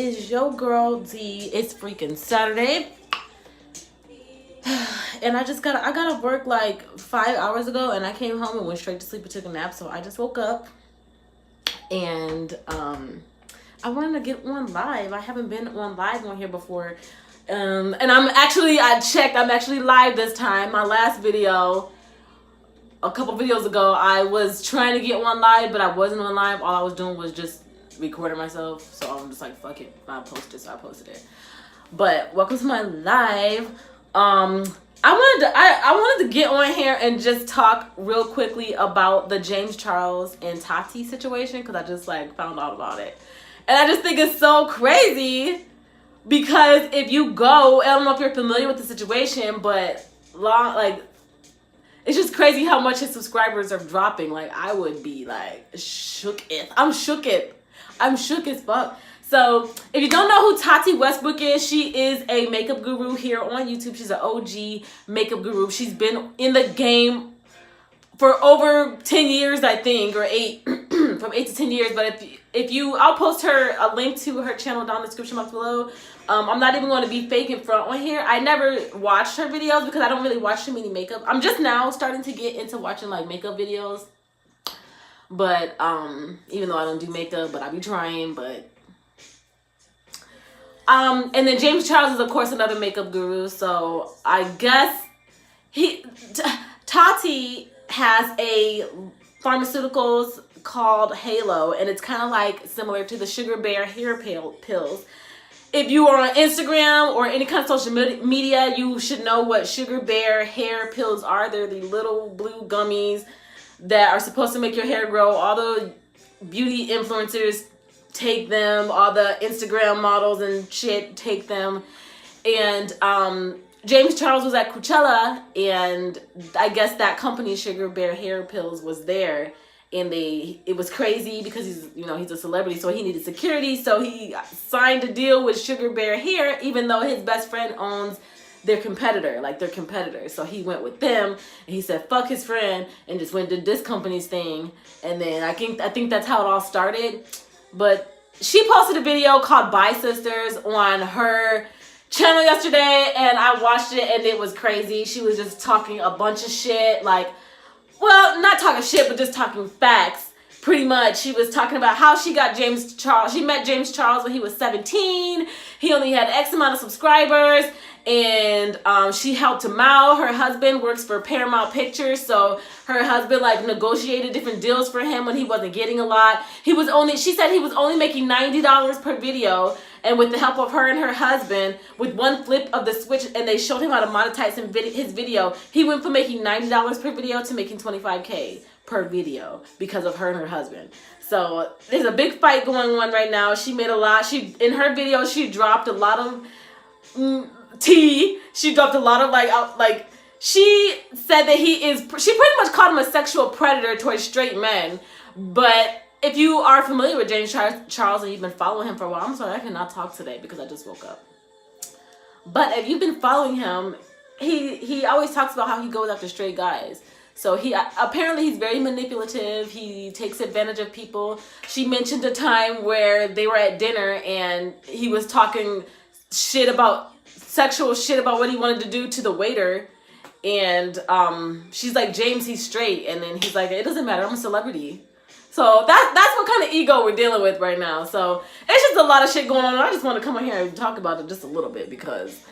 is your girl D. It's freaking Saturday. And I got off work like 5 hours ago, and I came home and went straight to sleep and took a nap. So I just woke up, and I wanted to get on live. I haven't been on live on here before. And I checked, I'm actually live this time. My last video, a couple videos ago, I was trying to get one live, but I wasn't on live. All I was doing was just recording myself. So I'm just like, fuck it, I posted it. But welcome to my live. I wanted to get on here and just talk real quickly about the James Charles and Tati situation, because I just like found out about it. And I just think it's so crazy, because if you go, I don't know if you're familiar with the situation, but it's just crazy how much his subscribers are dropping. Like, I would be like shook. I'm shook as fuck. So if you don't know who Tati Westbrook is, she is a makeup guru here on YouTube. She's an OG makeup guru. She's been in the game for over 10 years, I think, or 8, from 8 to 10 years. But I'll post a link to her channel down in the description box below. I'm not even going to be fake in front on here. I never watched her videos because I don't really watch too many makeup. I'm just now starting to get into watching like makeup videos. But even though I don't do makeup, but I be trying, but and then James Charles is of course another makeup guru. So I guess Tati has a pharmaceuticals called Halo, and it's kind of like similar to the Sugar Bear hair pills. If you are on Instagram or any kind of social media, you should know what Sugar Bear hair pills are. They're the little blue gummies that are supposed to make your hair grow. All the beauty influencers take them. All the Instagram models and shit take them. And James Charles was at Coachella, and I guess that company, Sugar Bear hair pills, was there. And it was crazy because he's a celebrity, so he needed security. So he signed a deal with Sugar Bear Hair, even though his best friend owns their competitor, like their competitors. So he went with them, and he said fuck his friend and just went to this company's thing. And then I think that's how it all started. But she posted a video called Bye Sisters on her channel yesterday, and I watched it, and it was crazy. She was just talking a bunch of shit, like, well, not talking shit, but just talking facts, pretty much. She was talking about how she got James Charles. She met James Charles when he was 17. He only had X amount of subscribers, and she helped him out. Her husband works for Paramount Pictures, so her husband like negotiated different deals for him when he wasn't getting a lot. She said he was only making $90 per video. And with the help of her and her husband, with one flip of the switch, and they showed him how to monetize his video, he went from making $90 per video to making $25K per video because of her and her husband. So there's a big fight going on right now. She made a lot. In her video, she dropped a lot of tea. She dropped a lot of she said that she pretty much called him a sexual predator towards straight men. But if you are familiar with James Charles and you've been following him for a while, I'm sorry, I cannot talk today because I just woke up. But if you've been following him, he always talks about how he goes after straight guys. So apparently he's very manipulative. He takes advantage of people. She mentioned a time where they were at dinner and he was talking sexual shit about what he wanted to do to the waiter. And she's like, James, he's straight. And then he's like, it doesn't matter, I'm a celebrity. So that's what kind of ego we're dealing with right now. So it's just a lot of shit going on. I just want to come on here and talk about it just a little bit because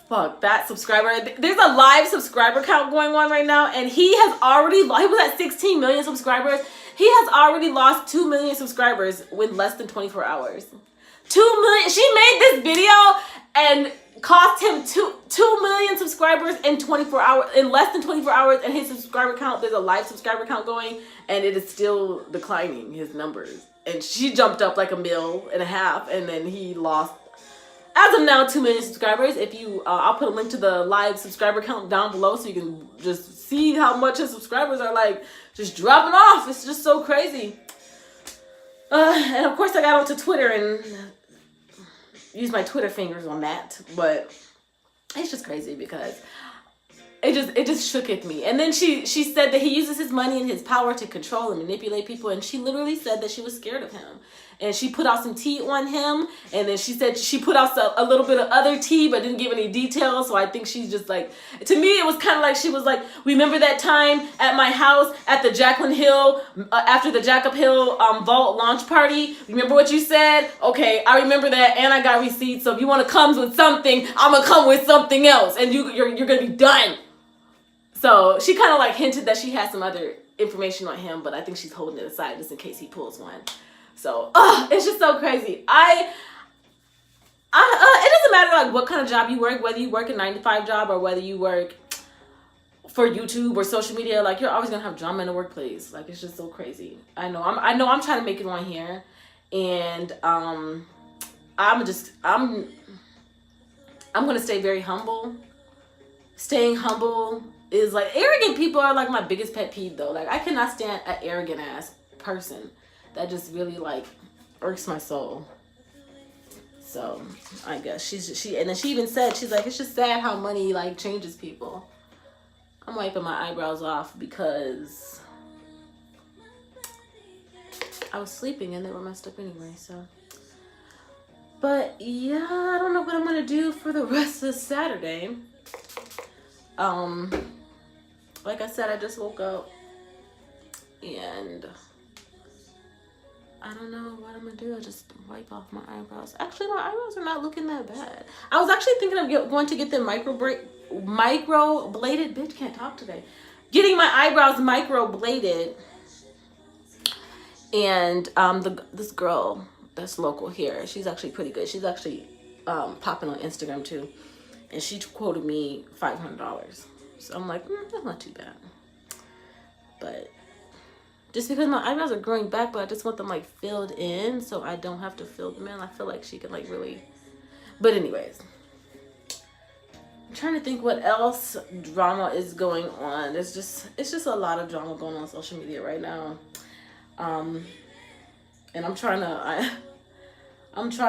fuck that subscriber. There's a live subscriber count going on right now, and he was at 16 million subscribers. He has already lost 2 million subscribers with less than 24 hours. 2 million. She made this video and cost him 2 million subscribers in less than 24 hours, and his subscriber count, there's a live subscriber count going, and it is still declining, his numbers. And she jumped up like 1.5 million, and then he lost, as of now, 2 million subscribers. I'll put a link to the live subscriber count down below so you can just see how much his subscribers are like just dropping off. It's just so crazy. And of course I got onto Twitter and use my Twitter fingers on that, but it's just crazy because it just shook at me. And then she said that he uses his money and his power to control and manipulate people, and she literally said that she was scared of him. and she put out some tea on him, and then she said she put out a little bit of other tea but didn't give any details. So I think she's just like, to me it was kind of like she was like, remember that time at my house at the Jacqueline Hill after the Jack Up Hill vault launch party, remember what you said? Okay, I remember that, and I got receipts, so if you want to come with something, I'm gonna come with something else, and you're gonna be done. So she kind of like hinted that she had some other information on him, but I think she's holding it aside just in case he pulls one. So it's just so crazy. It doesn't matter like what kind of job you work, whether you work a 9-to-5 job or whether you work for YouTube or social media, like you're always gonna have drama in the workplace. Like it's just so crazy. I know I'm trying to make it on here, and I'm gonna stay very humble. Staying humble is like, arrogant people are like my biggest pet peeve though. Like I cannot stand an arrogant ass person. That just really like irks my soul. So I guess and then she even said, she's like, it's just sad how money like changes people. I'm wiping my eyebrows off because I was sleeping and they were messed up anyway, so. But yeah, I don't know what I'm gonna do for the rest of Saturday. Like I said, I just woke up and I don't know what I'm gonna do. I just wipe off my eyebrows. Actually, my eyebrows are not looking that bad. I was actually thinking of going to get them micro bladed. Bitch, can't talk today. Getting my eyebrows micro bladed, and this girl that's local here, she's actually pretty good. She's actually popping on Instagram too, and she quoted me $500. So I'm like, that's not too bad. But just because my eyebrows are growing back, but I just want them like filled in so I don't have to fill them in. I feel like she can like really. But anyways, I'm trying to think what else drama is going on. It's just a lot of drama going on social media right now. And I'm trying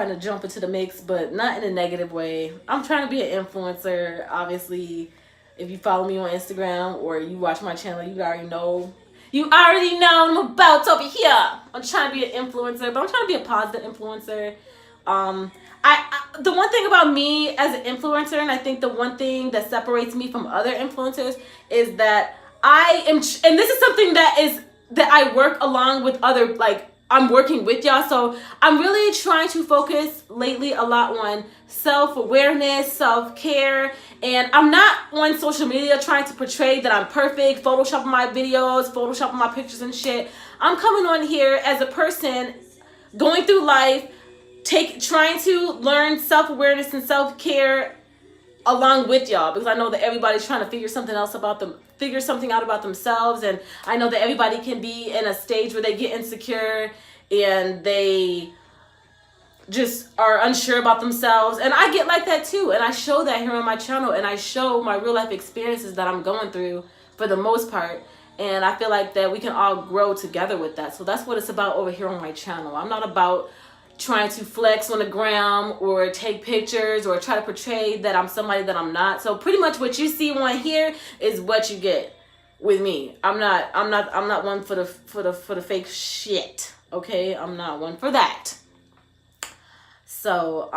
to jump into the mix, but not in a negative way. I'm trying to be an influencer. Obviously, if you follow me on Instagram or you watch my channel, you already know I'm about over here. I'm trying to be an influencer, but I'm trying to be a positive influencer. The one thing about me as an influencer, and I think the one thing that separates me from other influencers, is that I am, and this is something that I work along with other, like, I'm working with y'all. So I'm really trying to focus lately a lot on self-awareness, self-care. And I'm not on social media trying to portray that I'm perfect, photoshopping my videos, photoshopping my pictures and shit. I'm coming on here as a person going through life, trying to learn self-awareness and self-care along with y'all, because I know that everybody's trying to figure something out about themselves, and I know that everybody can be in a stage where they get insecure and they just are unsure about themselves, and I get like that too, and I show that here on my channel, and I show my real life experiences that I'm going through for the most part, and I feel like that we can all grow together with that. So that's what it's about over here on my channel. I'm not about trying to flex on the gram or take pictures or try to portray that I'm somebody that I'm not. So pretty much what you see on here is what you get with me. I'm not one for the fake shit. Okay, I'm not one for that. So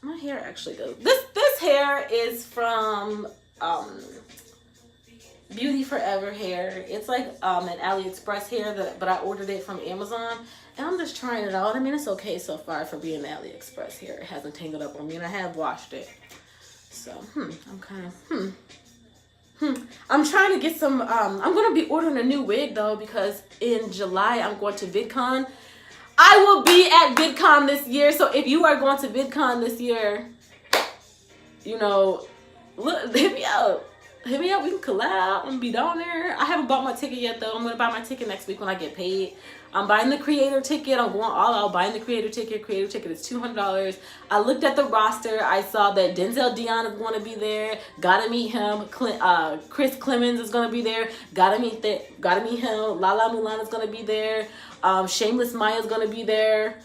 my hair actually goes. This hair is from Beauty Forever hair. It's like an AliExpress hair but I ordered it from Amazon. And I'm just trying it out. I mean, it's okay so far for being AliExpress here. It hasn't tangled up on me, and I have washed it. So, I'm kind of, I'm trying to get some, I'm going to be ordering a new wig, though, because in July, I'm going to VidCon. I will be at VidCon this year, so if you are going to VidCon this year, you know, look, hit me up. Hit me up. We can collab. I'm going to be down there. I haven't bought my ticket yet, though. I'm going to buy my ticket next week when I get paid. I'm buying the creator ticket. I'm going all out buying the creator ticket. Creator ticket is $200. I looked at the roster. I saw that Denzel Dion is going to be there. Gotta meet him. Chris Clemens is going to be there. Gotta meet him. Lala Mulan is going to be there. Shameless Maya is going to be there.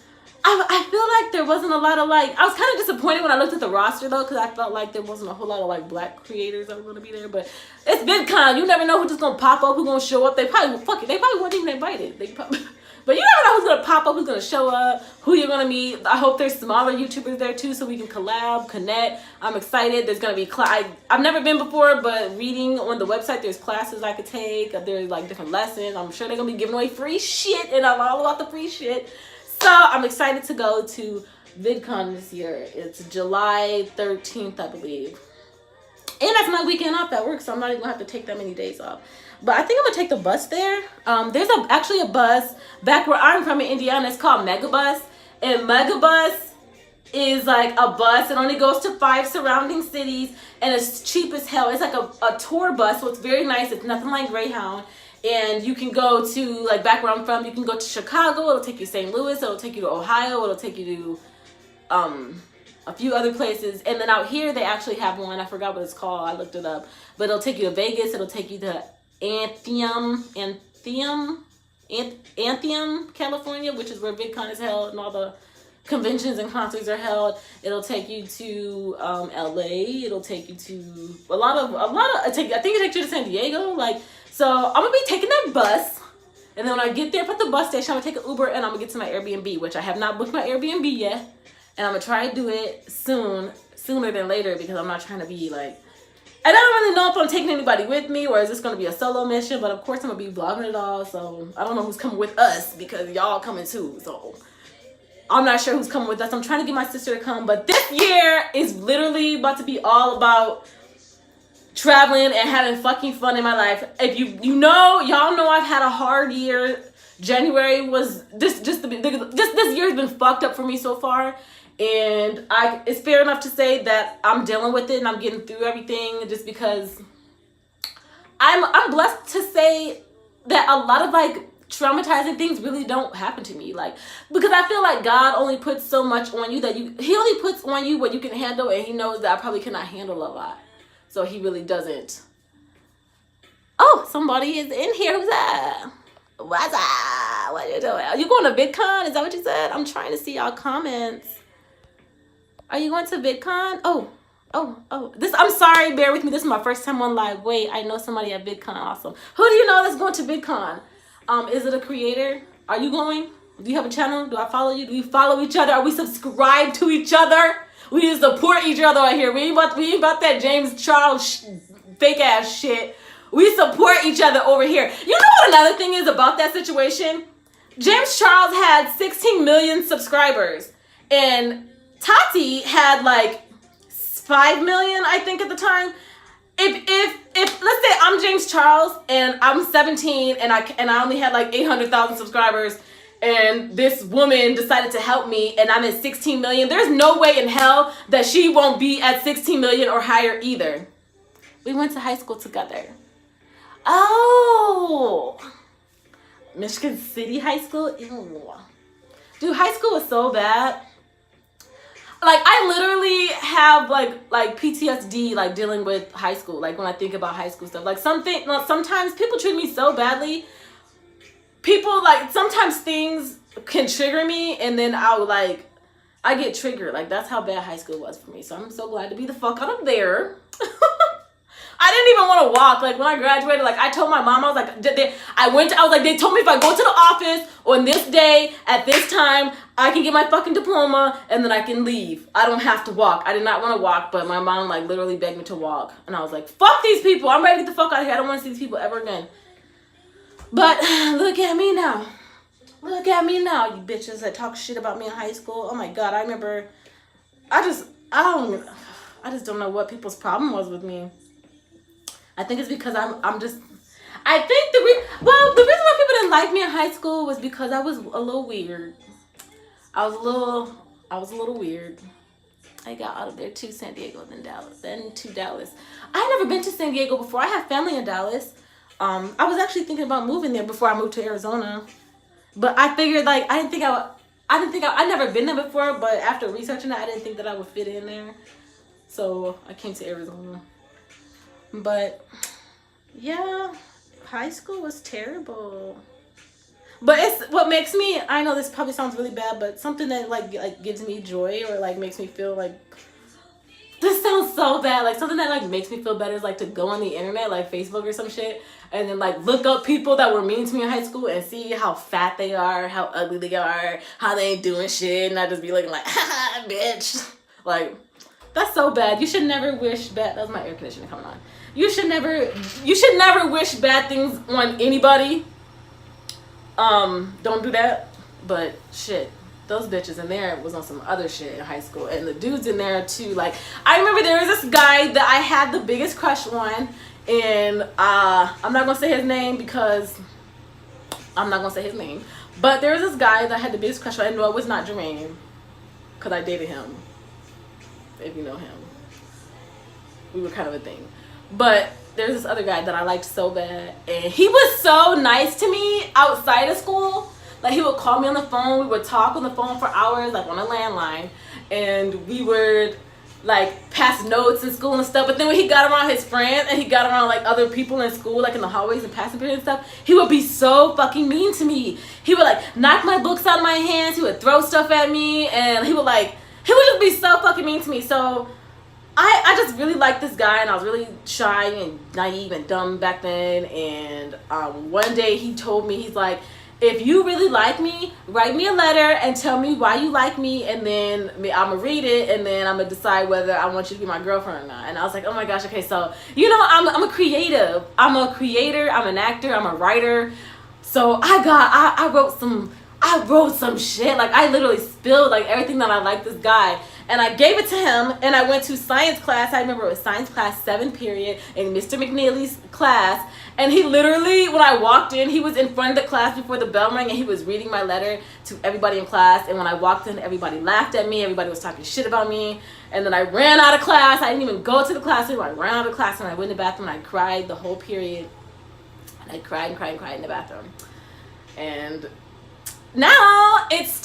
I feel like there wasn't a lot of like, I was kind of disappointed when I looked at the roster though, because I felt like there wasn't a whole lot of like black creators that were going to be there, but it's VidCon. You never know who's just going to pop up, who's going to show up. They probably weren't even invited. But you never know who's gonna pop up, who's gonna show up, who you're gonna meet. I hope there's smaller YouTubers there too, so we can collab, connect. I'm excited. There's gonna be I've never been before, but reading on the website, there's classes I could take. There's like different lessons. I'm sure they're gonna be giving away free shit, and I'm all about the free shit. So I'm excited to go to VidCon this year. It's July 13th, I believe. And that's my weekend off at work, so I'm not even gonna have to take that many days off. But I think I'm gonna take the bus there. There's actually a bus back where I'm from in Indiana. It's called Megabus, and Megabus is like a bus. It only goes to 5 surrounding cities, and it's cheap as hell. It's like a tour bus, so it's very nice. It's nothing like Greyhound. And you can go to, like, back where I'm from, you can go to Chicago. It'll take you to St. Louis. It'll take you to Ohio. It'll take you to a few other places. And then out here, they actually have one. I forgot what it's called. I looked it up. But it'll take you to Vegas. It'll take you to Anthem, California, which is where VidCon is held and all the conventions and concerts are held. It'll take you to LA. It'll take you to a lot of I think it takes you to San Diego. Like, so I'm gonna be taking that bus, and then when I get there at the bus station, I'm gonna take an Uber and I'm gonna get to my Airbnb, which I have not booked my Airbnb yet, and I'm gonna try to do it sooner than later, because I'm not trying to be like, and I don't really know if I'm taking anybody with me or is this going to be a solo mission, but of course I'm going to be vlogging it all, so I don't know who's coming with us because y'all coming too, so I'm not sure who's coming with us. I'm trying to get my sister to come, but this year is literally about to be all about traveling and having fucking fun in my life. If y'all know I've had a hard year. January was this year's been fucked up for me so far. And it's fair enough to say that I'm dealing with it and I'm getting through everything, just because I'm blessed to say that a lot of like traumatizing things really don't happen to me. Like, because I feel like God only puts so much on you that he only puts on you what you can handle, and he knows that I probably cannot handle a lot. So he really doesn't. Oh, somebody is in here. Who's that? What's up? What are you doing? Are you going to VidCon? Is that what you said? I'm trying to see y'all comments. Are you going to VidCon? Oh. I'm sorry, bear with me. This is my first time on live. Wait, I know somebody at VidCon. Awesome. Who do you know that's going to VidCon? Is it a creator? Are you going? Do you have a channel? Do I follow you? Do we follow each other? Are we subscribed to each other? We need to support each other right here. We ain't about that James Charles fake ass shit. We support each other over here. You know what another thing is about that situation? James Charles had 16 million subscribers, and Tati had like 5 million, I think, at the time. If let's say I'm James Charles and I'm 17 and I only had like 800,000 subscribers, and this woman decided to help me and I'm at 16 million, there's no way in hell that she won't be at 16 million or higher either. We went to high school together. Oh, Michigan City High School? Ew. Dude, high school was so bad. Like, I literally have like PTSD, like, dealing with high school. Like, when I think about high school stuff, like, sometimes people treat me so badly. People, like, sometimes things can trigger me, and then I get triggered. Like, that's how bad high school was for me. So I'm so glad to be the fuck out of there. I didn't even want to walk. Like, when I graduated, like, I told my mom, I was like, they told me if I go to the office on this day at this time, I can get my fucking diploma and then I can leave. I don't have to walk. I did not want to walk, but my mom, like, literally begged me to walk. And I was like, fuck these people. I'm ready to get the fuck out of here. I don't want to see these people ever again. But look at me now. Look at me now, you bitches that talk shit about me in high school. Oh my God, I remember, I just don't know what people's problem was with me. I think it's because I think the reason why people didn't like me in high school was because I was a little weird. I was a little weird. I got out of there to San Diego, then to Dallas. I had never been to San Diego before. I have family in Dallas. I was actually thinking about moving there before I moved to Arizona. But I figured, like, I'd never been there before, but after researching it, I didn't think that I would fit in there. So I came to Arizona. But yeah, high school was terrible. But it's what makes me, I know this probably sounds really bad, but something that like gives me joy or like makes me feel like this sounds so bad. Like something that like makes me feel better is like to go on the internet, like Facebook or some shit, and then like look up people that were mean to me in high school and see how fat they are, how ugly they are, how they ain't doing shit, and I just be looking like, ha, bitch. Like, that's so bad. You should never wish bad. That was my air conditioning coming on. You should never wish bad things on anybody. Don't do that. But shit, those bitches in there was on some other shit in high school, and the dudes in there too. Like, I remember there was this guy that I had the biggest crush on, and I'm not gonna say his name because but there was this guy that I had the biggest crush on, and no, it was not Jermaine, because I dated him. If you know him, we were kind of a thing. But there's this other guy that I liked so bad, and he was so nice to me outside of school. Like, he would call me on the phone, we would talk on the phone for hours, like on a landline, and we would like pass notes in school and stuff. But then when he got around his friends and he got around like other people in school, like in the hallways and passing period and stuff, he would be so fucking mean to me. He would like knock my books out of my hands, he would throw stuff at me, and he would just be so fucking mean to me. So I just really liked this guy, and I was really shy and naive and dumb back then. And one day he told me, he's like, if you really like me, write me a letter and tell me why you like me, and then I'm gonna read it, and then I'm gonna decide whether I want you to be my girlfriend or not. And I was like, oh my gosh, okay, so you know, I'm a creative. I'm a creator, I'm an actor, I'm a writer. So I wrote some shit. Like, I literally spilled like everything that I liked this guy, and I gave it to him, and I went to science class. I remember it was science class 7th period in Mr. McNeely's class, and he literally, when I walked in, he was in front of the class before the bell rang, and he was reading my letter to everybody in class. And when I walked in, everybody laughed at me, everybody was talking shit about me, and then I ran out of class. I didn't even go to the classroom. I ran out of class, and I went in the bathroom, and I cried the whole period, and I cried and cried and cried in the bathroom. And now it's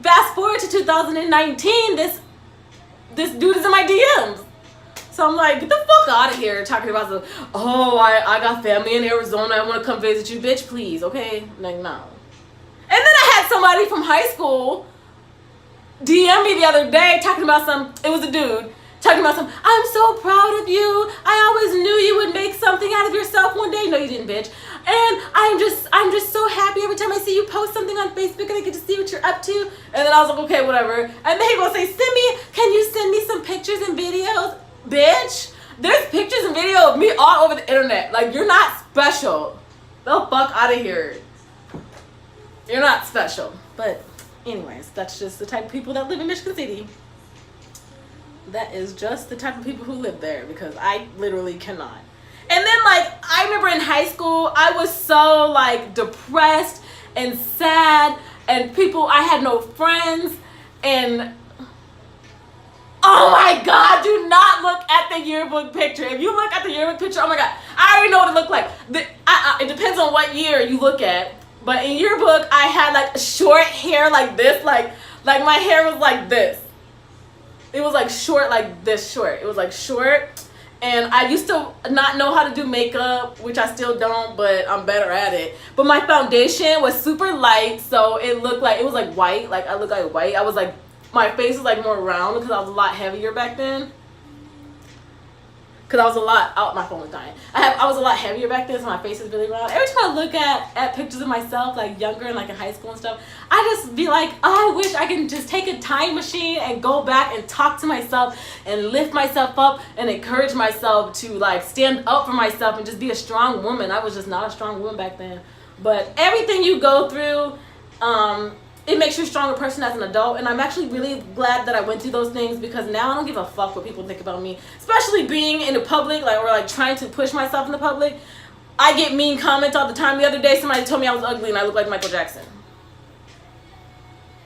fast forward to 2019. This dude is in my DMs. So I'm like, get the fuck out of here talking about the, oh, I got family in Arizona, I want to come visit you. Bitch, please, okay? Like, no. And then I had somebody from high school DM me the other day talking about it was a dude, talking about I'm so proud of you. I always knew you would make something out of yourself one day. No, you didn't, bitch. And I'm just so happy every time I see you post something on Facebook and I get to see what you're up to. And then I was like, okay, whatever. And then he gonna say, can you send me some pictures and videos? Bitch, there's pictures and video of me all over the internet. Like, you're not special. The fuck out of here. You're not special. But anyways, that's just the type of people that live in Michigan City. That is just the type of people who live there, because I literally cannot. And then, like, I remember in high school, I was so, like, depressed and sad, and I had no friends, and oh my God, do not look at the yearbook picture. If you look at the yearbook picture, oh my God, I already know what it looked like. It depends on what year you look at, but in yearbook, I had, like, short hair like this, like my hair was like this. It was, like, short like this short. It was, like, short. And I used to not know how to do makeup, which I still don't, but I'm better at it. But my foundation was super light, so it looked like, it was like white. Like, I looked like white. I was like, my face was like more round because I was a lot heavier back then. Because I was a lot, my phone was dying. I was a lot heavier back then, so my face is really round. Every time I look at pictures of myself, like younger and like in high school and stuff, I just be like, oh, I wish I can just take a time machine and go back and talk to myself and lift myself up and encourage myself to like stand up for myself and just be a strong woman. I was just not a strong woman back then. But everything you go through, it makes you a stronger person as an adult, and I'm actually really glad that I went through those things, because now I don't give a fuck what people think about me, especially being in the public, like, or like trying to push myself in the public. I get mean comments all the time. The other day, somebody told me I was ugly and I look like Michael Jackson.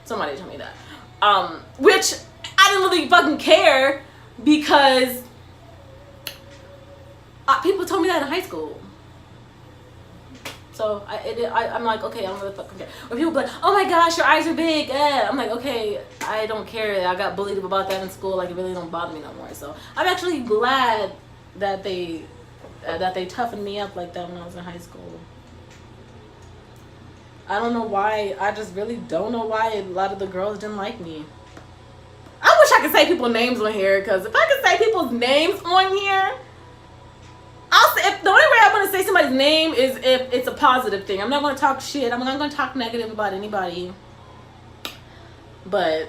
Somebody told me that, which I didn't really fucking care, because people told me that in high school. So I'm like, okay, I don't really fucking care. Or people be like, oh my gosh, your eyes are big. I'm like, okay, I don't care. I got bullied about that in school. Like, it really don't bother me no more. So I'm actually glad that they toughened me up like that when I was in high school. I don't know why. I just really don't know why a lot of the girls didn't like me. I wish I could say people's names on here, because if I can say people's names on here, I'll say, if the only way I'm going to say somebody's name is if it's a positive thing. I'm not going to talk shit. I'm not going to talk negative about anybody. But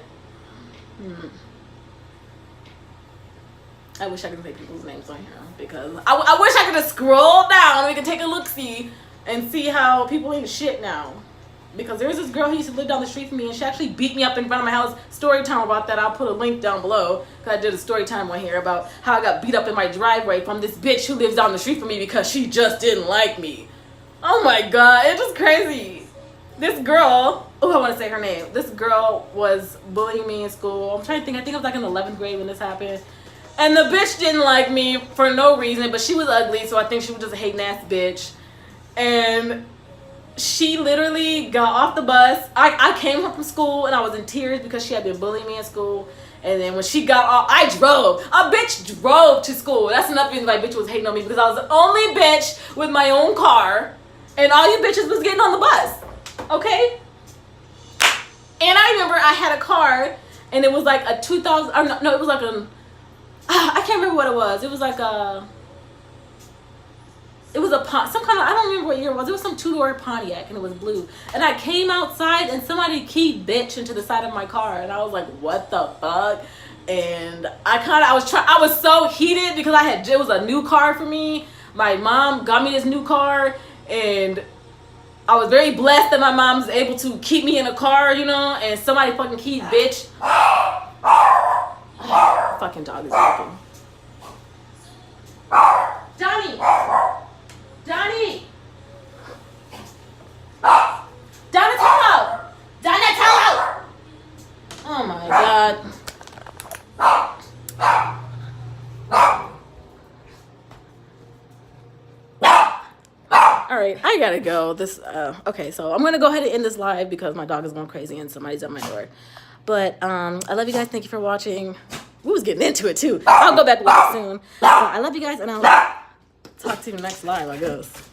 I wish I could say people's names on here, because I wish I could just scroll down and we could take a look-see and see how people ain't shit now. Because there's this girl who used to live down the street from me, and she actually beat me up in front of my house. Story time about that. I'll put a link down below, because I did a story time on here about how I got beat up in my driveway from this bitch who lives down the street from me because she just didn't like me. Oh my god, it's just crazy. This girl, oh, I want to say her name. This girl was bullying me in school. I'm trying to think. I think I was like in 11th grade when this happened. And the bitch didn't like me for no reason, but she was ugly, so I think she was just a hating ass bitch. And she literally got off the bus. I came home from school and I was in tears because she had been bullying me in school. And then when she got off, I drove. A bitch drove to school. That's another reason why bitch was hating on me, because I was the only bitch with my own car, and all you bitches was getting on the bus. Okay? And I remember I had a car, and it was like a 2000, or no, it was like a, I can't remember what it was. It was like a, it was a, some kind of, I don't remember what year it was. It was some two-door Pontiac, and it was blue. And I came outside, and somebody keyed bitch into the side of my car. And I was like, what the fuck? And I was so heated because it was a new car for me. My mom got me this new car, and I was very blessed that my mom was able to keep me in a car, you know, and somebody fucking keyed bitch. Fucking dog is barking. Johnny! Johnny! Donatello! Donatello! Oh my god. Alright, I gotta go. Okay, so I'm gonna go ahead and end this live because my dog is going crazy and somebody's at my door. But I love you guys. Thank you for watching. We was getting into it too. I'll go back with it soon. So I love you guys, and I'll talk to you next live, I guess.